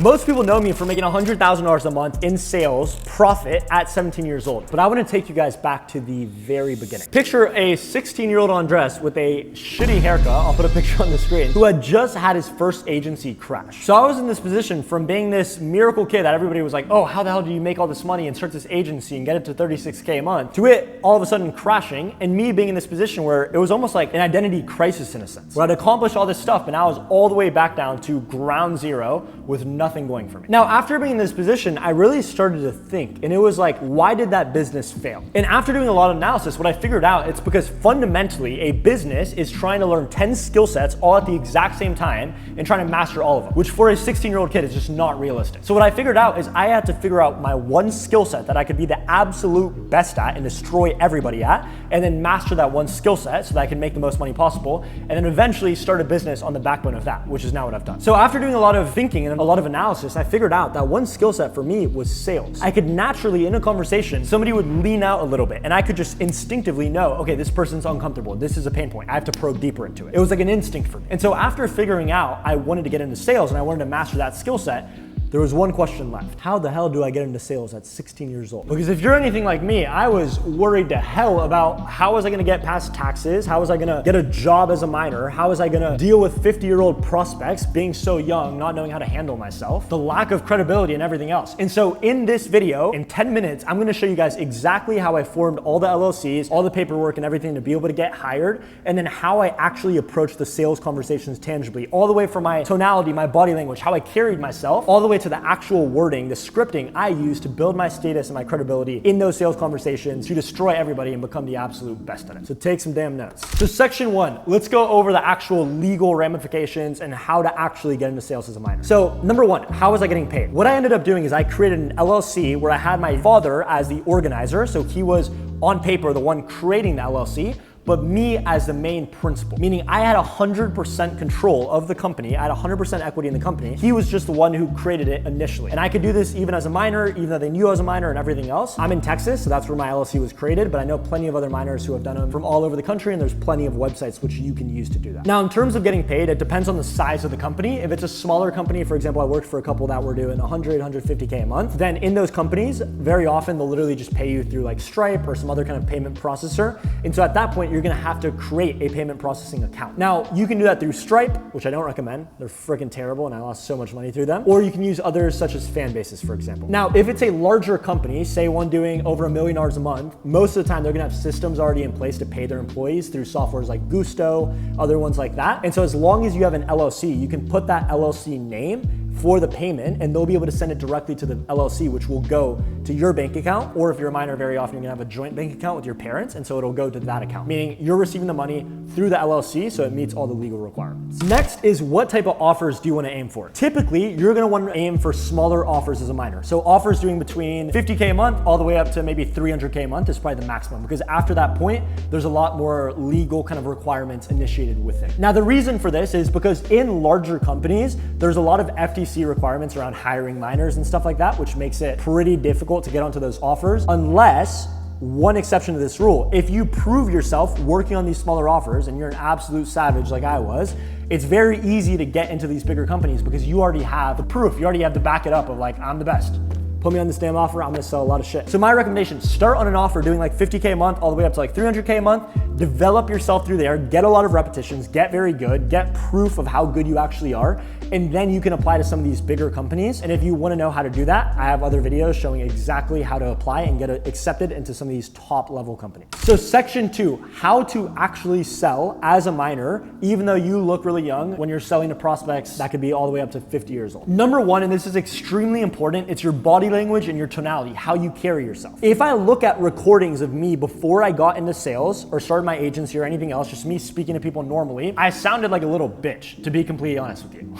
Most people know me for making $100,000 a month in sales profit at 17 years old, but I want to take you guys back to the very beginning. Picture a 16-year-old Andres with a shitty haircut, I'll put a picture on the screen, who had just had his first agency crash. So I was in this position from being this miracle kid that everybody was like, oh, how the hell do you make all this money and start this agency and get it to 36K a month, to it all of a sudden crashing, and me being in this position where it was almost like an identity crisis in a sense, where I'd accomplished all this stuff, but now I was all the way back down to ground zero with nothing going for me. Now, after being in this position, I really started to think, and it was like, why did that business fail? And after doing a lot of analysis, what I figured out, it's because fundamentally a business is trying to learn 10 skill sets all at the exact same time and trying to master all of them, which for a 16-year-old kid is just not realistic. So what I figured out is I had to figure out my one skill set that I could be the absolute best at and destroy everybody at, and then master that one skill set so that I can make the most money possible, and then eventually start a business on the backbone of that, which is now what I've done. So after doing a lot of thinking and a lot of analysis, I figured out that one skill set for me was sales. I could naturally, in a conversation, somebody would lean out a little bit and I could just instinctively know, okay, this person's uncomfortable. This is a pain point. I have to probe deeper into it. It was like an instinct for me. And so after figuring out I wanted to get into sales and I wanted to master that skill set, there was one question left. How the hell do I get into sales at 16 years old? Because if you're anything like me, I was worried to hell about how was I gonna get past taxes? How was I gonna get a job as a minor? How was I gonna deal with 50-year-old prospects, being so young, not knowing how to handle myself, the lack of credibility and everything else. And so in this video, in 10 minutes, I'm gonna show you guys exactly how I formed all the LLCs, all the paperwork and everything to be able to get hired, and then how I actually approach the sales conversations tangibly, all the way from my tonality, my body language, how I carried myself, all the way to the actual wording, the scripting I use to build my status and my credibility in those sales conversations to destroy everybody and become the absolute best at it. So take some damn notes. So section 1, let's go over the actual legal ramifications and how to actually get into sales as a minor. So number 1, how was I getting paid? What I ended up doing is I created an LLC where I had my father as the organizer. So he was on paper the one creating the LLC, but me as the main principal, meaning I had 100% control of the company. I had 100% equity in the company. He was just the one who created it initially. And I could do this even as a minor, even though they knew I was a minor and everything else. I'm in Texas, so that's where my LLC was created, but I know plenty of other minors who have done them from all over the country, and there's plenty of websites which you can use to do that. Now, in terms of getting paid, it depends on the size of the company. If it's a smaller company, for example, I worked for a couple that were doing 100, 150K a month, then in those companies, very often they'll literally just pay you through like Stripe or some other kind of payment processor. And so at that point, you're gonna have to create a payment processing account. Now, you can do that through Stripe, which I don't recommend. They're freaking terrible and I lost so much money through them. Or you can use others such as Fanbases, for example. Now, if it's a larger company, say one doing over $1 million a month, most of the time they're gonna have systems already in place to pay their employees through softwares like Gusto, other ones like that. And so as long as you have an LLC, you can put that LLC name for the payment and they'll be able to send it directly to the LLC, which will go to your bank account. Or if you're a minor, very often you're gonna have a joint bank account with your parents, and so it'll go to that account, meaning you're receiving the money through the LLC, so it meets all the legal requirements. Next is, what type of offers do you wanna aim for? Typically, you're gonna wanna aim for smaller offers as a minor. So offers doing between 50K a month all the way up to maybe 300K a month is probably the maximum, because after that point, there's a lot more legal kind of requirements initiated with it. Now, the reason for this is because in larger companies, there's a lot of FTC requirements around hiring minors and stuff like that, which makes it pretty difficult to get onto those offers, unless, one exception to this rule, if you prove yourself working on these smaller offers and you're an absolute savage like I was, it's very easy to get into these bigger companies because you already have the proof. You already have to back it up of like, I'm the best. Put me on this damn offer, I'm gonna sell a lot of shit. So my recommendation, start on an offer doing like 50K a month all the way up to like 300K a month, develop yourself through there, get a lot of repetitions, get very good, get proof of how good you actually are, and then you can apply to some of these bigger companies. And if you wanna know how to do that, I have other videos showing exactly how to apply and get accepted into some of these top level companies. So section 2, how to actually sell as a minor, even though you look really young when you're selling to prospects that could be all the way up to 50 years old. Number 1, and this is extremely important, it's your body language and your tonality, how you carry yourself. If I look at recordings of me before I got into sales or started my agency or anything else, just me speaking to people normally, I sounded like a little bitch, to be completely honest with you.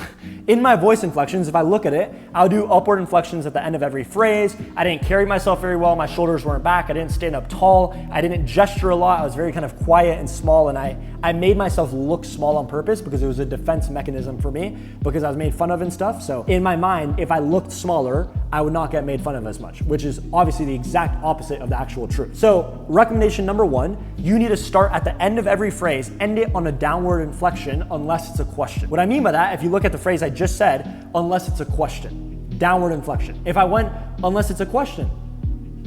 In my voice inflections, if I look at it, I'll do upward inflections at the end of every phrase. I didn't carry myself very well. My shoulders weren't back. I didn't stand up tall. I didn't gesture a lot. I was very kind of quiet and small, and I made myself look small on purpose because it was a defense mechanism for me because I was made fun of and stuff. So in my mind, if I looked smaller, I would not get made fun of as much, which is obviously the exact opposite of the actual truth. So recommendation number 1, you need to start at the end of every phrase, end it on a downward inflection unless it's a question. What I mean by that, if you look at the phrase I just said, unless it's a question. downward inflection. If I went, unless it's a question,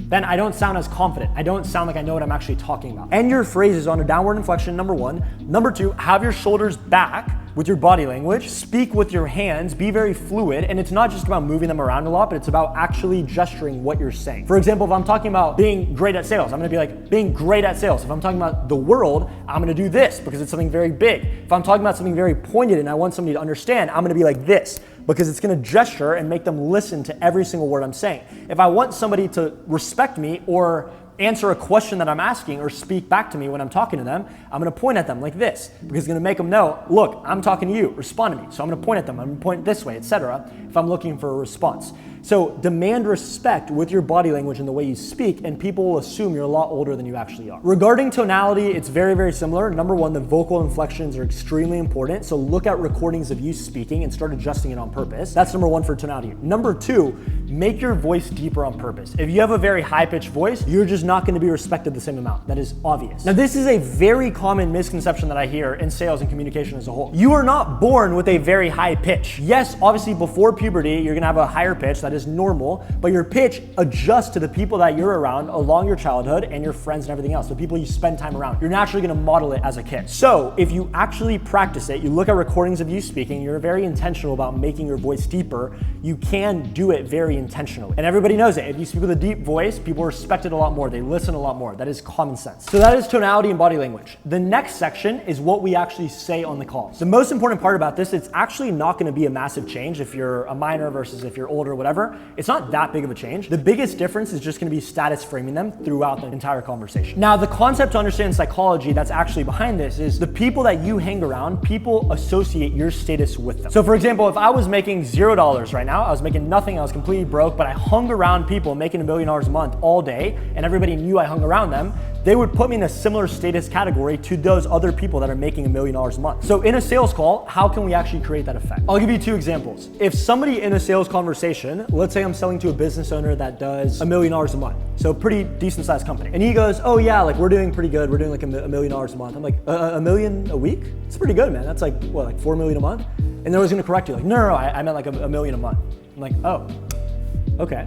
then I don't sound as confident. I don't sound like I know what I'm actually talking about. End your phrases on a downward inflection, number one. Number two, have your shoulders back with your body language. Speak with your hands, be very fluid. And it's not just about moving them around a lot, but it's about actually gesturing what you're saying. For example, if I'm talking about being great at sales, I'm gonna be like, being great at sales. If I'm talking about the world, I'm gonna do this because it's something very big. If I'm talking about something very pointed and I want somebody to understand, I'm gonna be like this, because it's gonna gesture and make them listen to every single word I'm saying. If I want somebody to respect me or answer a question that I'm asking or speak back to me when I'm talking to them, I'm gonna point at them like this, because it's gonna make them know, look, I'm talking to you, respond to me. So I'm gonna point at them, I'm gonna point this way, etc. if I'm looking for a response. So demand respect with your body language and the way you speak, and people will assume you're a lot older than you actually are. Regarding tonality, it's very, very similar. Number one, the vocal inflections are extremely important. So look at recordings of you speaking and start adjusting it on purpose. That's number one for tonality. Number two, make your voice deeper on purpose. If you have a very high-pitched voice, you're just not gonna be respected the same amount. That is obvious. Now, this is a very common misconception that I hear in sales and communication as a whole. You are not born with a very high pitch. Yes, obviously before puberty, you're gonna have a higher pitch. That is normal, but your pitch adjusts to the people that you're around along your childhood and your friends and everything else, the people you spend time around. You're naturally gonna model it as a kid. So if you actually practice it, you look at recordings of you speaking, you're very intentional about making your voice deeper, you can do it very intentionally. And everybody knows it. If you speak with a deep voice, people respect it a lot more. They listen a lot more. That is common sense. So that is tonality and body language. The next section is what we actually say on the calls. The most important part about this, it's actually not gonna be a massive change if you're a minor versus if you're older, whatever. It's not that big of a change. The biggest difference is just gonna be status framing them throughout the entire conversation. Now, the concept to understand psychology that's actually behind this is the people that you hang around, people associate your status with them. So for example, if I was making $0 right now, I was making nothing, I was completely broke, but I hung around people making $1 million a month all day, and everybody knew I hung around them, they would put me in a similar status category to those other people that are making $1 million a month. So in a sales call, how can we actually create that effect? I'll give you two examples. If somebody in a sales conversation, let's say I'm selling to a business owner that does $1 million a month, so pretty decent sized company, and he goes, oh yeah, like we're doing pretty good, we're doing like $1 million a month. I'm like, $1 million a week? It's pretty good, man. That's like, what, like 4 million a month? And they're always gonna correct you, like, no, I meant like $1 million a month. I'm like, oh, okay.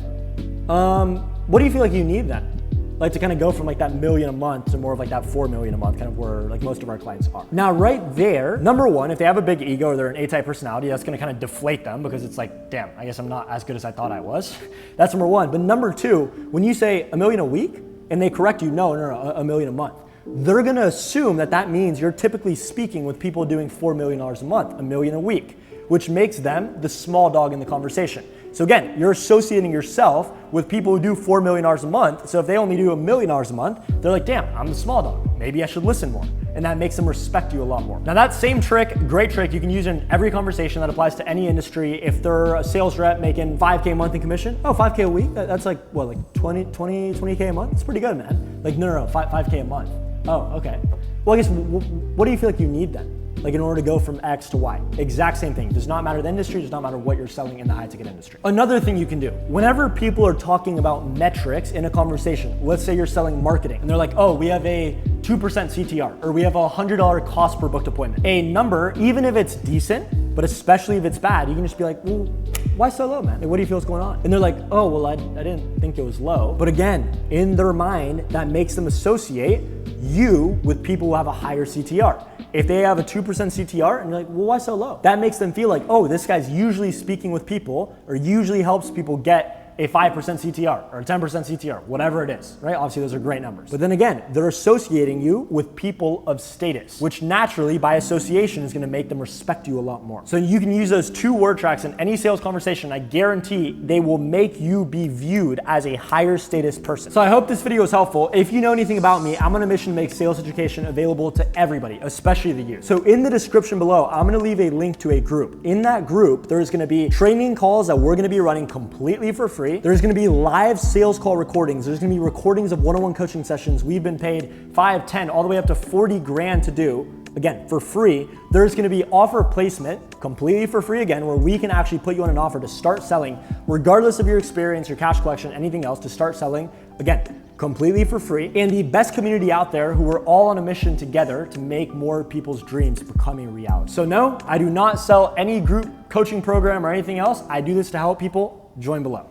What do you feel like you need then? Like to kind of go from like that $1 million a month to more of like that 4 million a month, kind of where like most of our clients are. Now, right there, number one, if they have a big ego or they're an A-type personality, that's gonna kind of deflate them because it's like, damn, I guess I'm not as good as I thought I was. That's number one. But number two, when you say $1 million a week and they correct you, no, $1 million a month, they're gonna assume that that means you're typically speaking with people doing $4 million a month, $1 million a week, which makes them the small dog in the conversation. So again, you're associating yourself with people who do $4 million a month. So if they only do $1 million a month, they're like, damn, I'm the small dog. Maybe I should listen more. And that makes them respect you a lot more. Now that same trick, great trick, you can use in every conversation that applies to any industry. If they're a sales rep making 5K a month in commission, oh, 5K a week? That's like, what, like 20K a month? It's pretty good, man. Like, no, 5K a month. Oh, okay. Well, I guess, what do you feel like you need then? Like in order to go from X to Y. Exact same thing. Does not matter the industry, does not matter what you're selling in the high ticket industry. Another thing you can do, whenever people are talking about metrics in a conversation, let's say you're selling marketing and they're like, oh, we have a 2% CTR, or we have a $100 cost per booked appointment. A number, even if it's decent, but especially if it's bad, you can just be like, well, why so low, man? Like, what do you feel is going on? And they're like, oh, well, I didn't think it was low. But again, in their mind, that makes them associate you with people who have a higher CTR. If they have a 2% CTR and you're like, well, why so low? That makes them feel like, oh, this guy's usually speaking with people or usually helps people get a 5% CTR or a 10% CTR, whatever it is, right? Obviously, those are great numbers. But then again, they're associating you with people of status, which naturally, by association, is gonna make them respect you a lot more. So you can use those two word tracks in any sales conversation. I guarantee they will make you be viewed as a higher status person. So I hope this video was helpful. If you know anything about me, I'm on a mission to make sales education available to everybody, especially the youth. So in the description below, I'm gonna leave a link to a group. In that group, there's gonna be training calls that we're gonna be running completely for free. There's gonna be live sales call recordings. There's gonna be recordings of one-on-one coaching sessions. We've been paid 5, 10, all the way up to 40 grand to do, again, for free. There's gonna be offer placement, completely for free again, where we can actually put you on an offer to start selling, regardless of your experience, your cash collection, anything else, to start selling, again, completely for free. And the best community out there who are all on a mission together to make more people's dreams becoming reality. So no, I do not sell any group coaching program or anything else. I do this to help people join below.